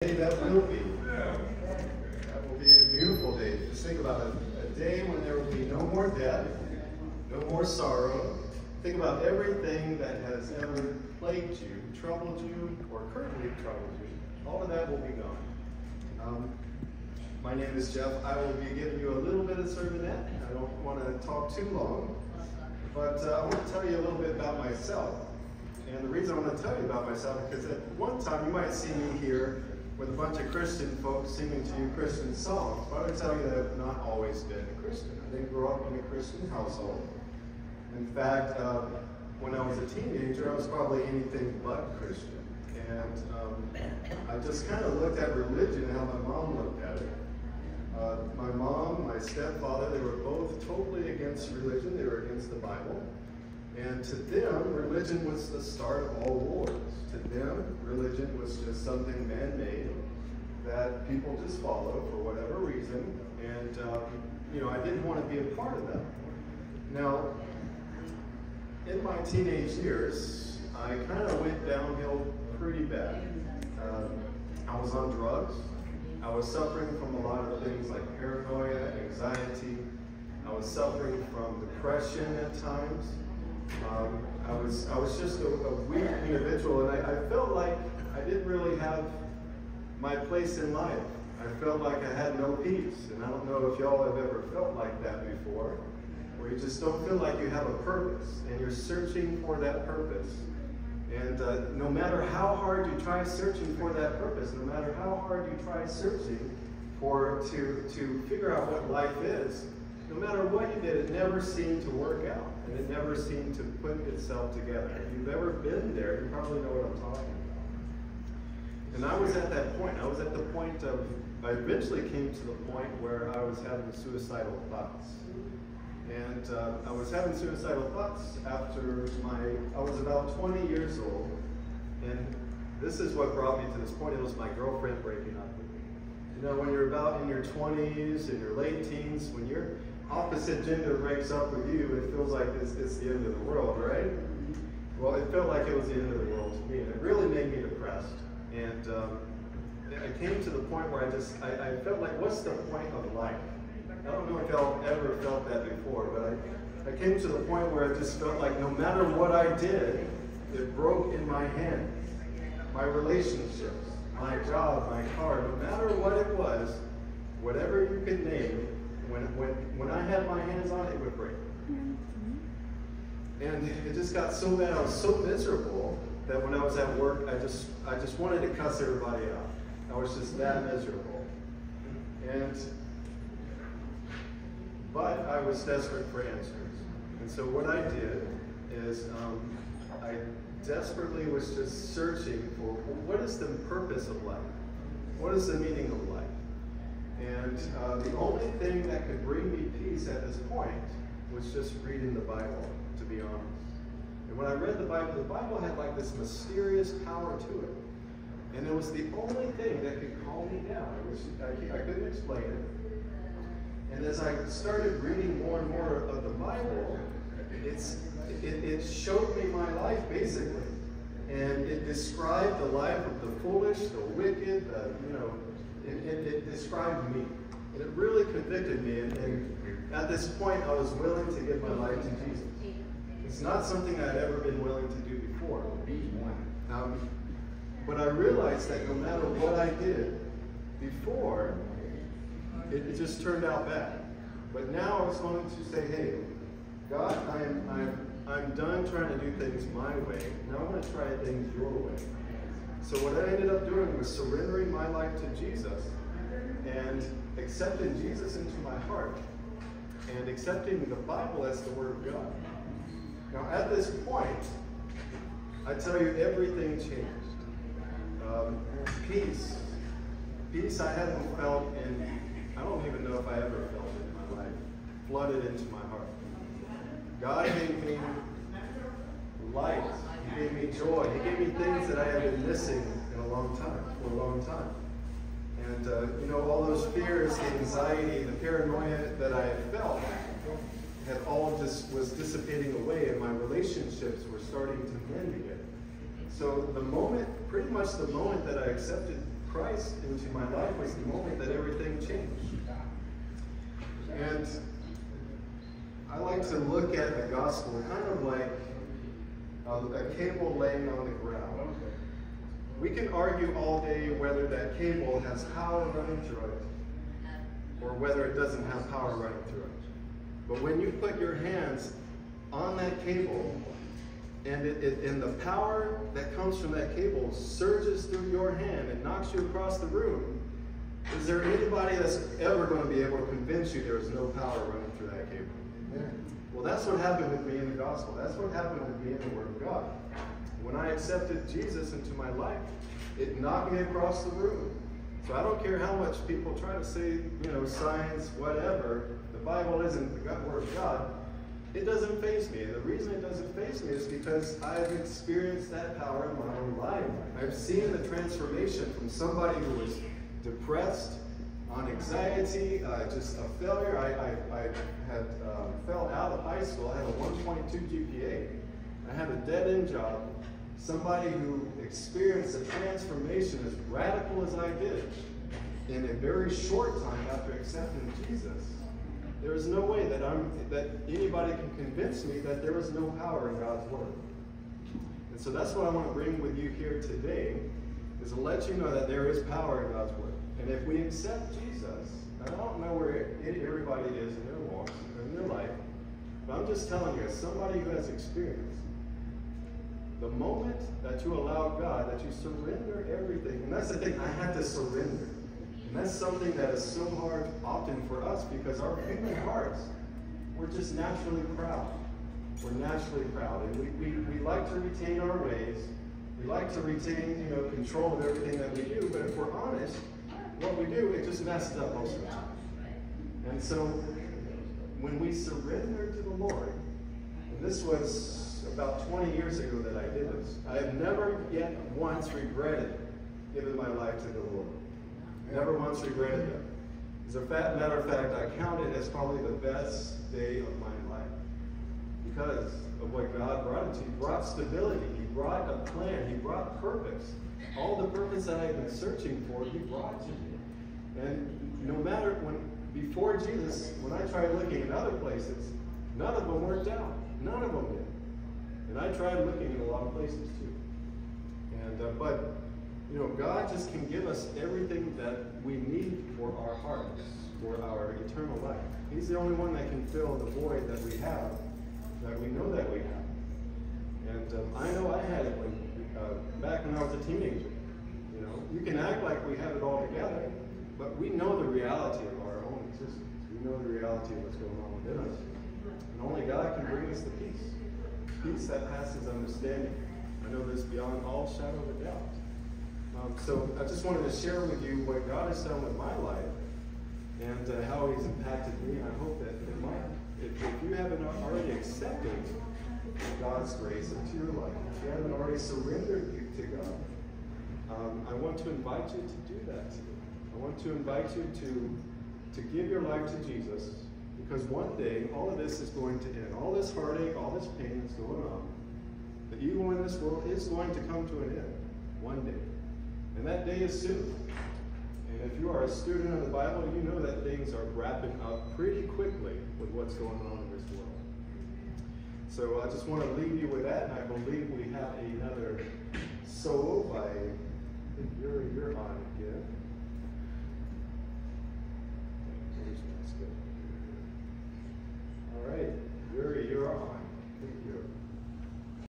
That will be. That will be a beautiful day. Just think about a day when there will be no more death, no more sorrow. Think about everything that has ever plagued you, troubled you, or currently troubles you. All of that will be gone. My name is Jeff. I will be giving you a little bit of sermonette. I don't want to talk too long, but I want to tell you a little bit about myself. And the reason I want to tell you about myself is because at one time you might see me here with a bunch of Christian folks singing to you Christian songs. But I would tell you that I've not always been a Christian. I didn't grow up in a Christian household. In fact, when I was a teenager, I was probably anything but Christian. And I just kind of looked at religion and how my mom looked at it. My mom, my stepfather, they were both totally against religion. They were against the Bible. And to them, religion was the start of all wars. To them, religion was just something man-made that people just follow for whatever reason. And, I didn't want to be a part of that. Now, in my teenage years, I kind of went downhill pretty bad. I was on drugs. I was suffering from a lot of things like paranoia, anxiety. I was suffering from depression at times. I was just a weak individual, and I felt like I didn't really have my place in life. I felt like I had no peace, and I don't know if y'all have ever felt like that before, where you just don't feel like you have a purpose, and you're searching for that purpose. And no matter how hard you try searching for that purpose, no matter how hard you try searching to figure out what life is, no matter what you did, it never seemed to work out, and it never seemed to put itself together. If you've ever been there, you probably know what I'm talking about. And I was at that point. I was at the point of, I eventually came to the point where I was having suicidal thoughts. And I was having suicidal thoughts after I was about 20 years old. And this is what brought me to this point. It was my girlfriend breaking up with me. You know, when you're about in your 20s, in your late teens, when your opposite gender breaks up with you, it feels like it's the end of the world, right? Well, it felt like it was the end of the world to me, and it really made me depressed. And I came to the point where I felt like, what's the point of life? I don't know if y'all ever felt that before, but I came to the point where I just felt like no matter what I did, it broke in my hands. My relationships, my job, my car, no matter what it was, whatever you could name, when I had my hands on it, it would break. And it just got so bad, I was so miserable that when I was at work, I just wanted to cuss everybody out. I was just that miserable. But I was desperate for answers. And so what I did is I desperately was just searching for what is the purpose of life? What is the meaning of life? And the only thing that could bring me peace at this point was just reading the Bible, to be honest. And when I read the Bible had like this mysterious power to it. And it was the only thing that could calm me down. I couldn't explain it. And as I started reading more and more of the Bible, it showed me my life, basically. And it described the life of the foolish, the wicked, it described me. And it really convicted me. And at this point, I was willing to give my life to Jesus. It's not something I'd ever been willing to do before. But I realized that no matter what I did before, it just turned out bad. But now I was going to say, hey, God, I'm done trying to do things my way. Now I want to try things your way. So what I ended up doing was surrendering my life to Jesus and accepting Jesus into my heart and accepting the Bible as the Word of God. Now at this point, I tell you, everything changed. Peace I haven't felt in, I don't even know if I ever felt it in my life, flooded into my heart. God gave me light. He gave me joy. He gave me things that I had been missing for a long time. And all those fears, the anxiety, the paranoia that I had felt had all just was dissipating away, and my relationships were starting to mend again. So pretty much the moment that I accepted Christ into my life was the moment that everything changed. And I like to look at the gospel kind of like a cable laying on the ground. We can argue all day whether that cable has power running through it or whether it doesn't have power running through it. But when you put your hands on that cable and the power that comes from that cable surges through your hand and knocks you across the room, is there anybody that's ever going to be able to convince you there is no power running through that cable? Amen. Well, that's what happened with me in the gospel. That's what happened with me in the Word of God. When I accepted Jesus into my life, it knocked me across the room. So I don't care how much people try to say, science, whatever, the Bible isn't the Word of God. It doesn't faze me. And the reason it doesn't faze me is because I've experienced that power in my own life. I've seen the transformation from somebody who was depressed, on anxiety, just a failure. I had fell out of high school. I had a 1.2 GPA. I had a dead-end job. Somebody who experienced a transformation as radical as I did in a very short time after accepting Jesus. There is no way that anybody can convince me that there is no power in God's Word. And so that's what I want to bring with you here today, is to let you know that there is power in God's Word. And if we accept Jesus, I don't know where everybody is in their walk, in their life, but I'm just telling you, as somebody who has experience, the moment that you allow God, that you surrender everything, and that's the thing, I had to surrender. And that's something that is so hard often for us because our human hearts, we're just naturally proud. We're naturally proud. And we like to retain our ways. We like to retain, control of everything that we do. But if we're honest, what we do, it just messes up most of the time. And so when we surrender to the Lord, and this was about 20 years ago that I did this, I have never yet once regretted giving my life to the Lord. Never once regretted it. As a matter of fact, I count it as probably the best day of my life because of what God brought into. He brought stability. He brought a plan. He brought purpose. All the purpose that I've been searching for, He brought to me. And no matter before Jesus, when I tried looking in other places, none of them worked out. None of them did. And I tried looking in a lot of places too. And but God just can give us everything that we need for our hearts, for our eternal life. He's the only one that can fill the void that we have, that we know that we have. And I know I had it back when I was a teenager. You can act like we have it all together, but we know the reality of our own existence. We know the reality of what's going on within us. And only God can bring us the peace. Peace that passes understanding. I know this beyond all shadow of a doubt. So I just wanted to share with you what God has done with my life and how He's impacted me. I hope that if you haven't already accepted God's grace into your life, if you haven't already surrendered to God, I want to invite you to do that today. I want to invite you to give your life to Jesus, because one day all of this is going to end. All this heartache, all this pain that's going on, the evil in this world is going to come to an end one day. And that day is soon. And if you are a student of the Bible, you know that things are wrapping up pretty quickly with what's going on in this world. So I just want to leave you with that, and I believe we have another solo by, I think you're on again.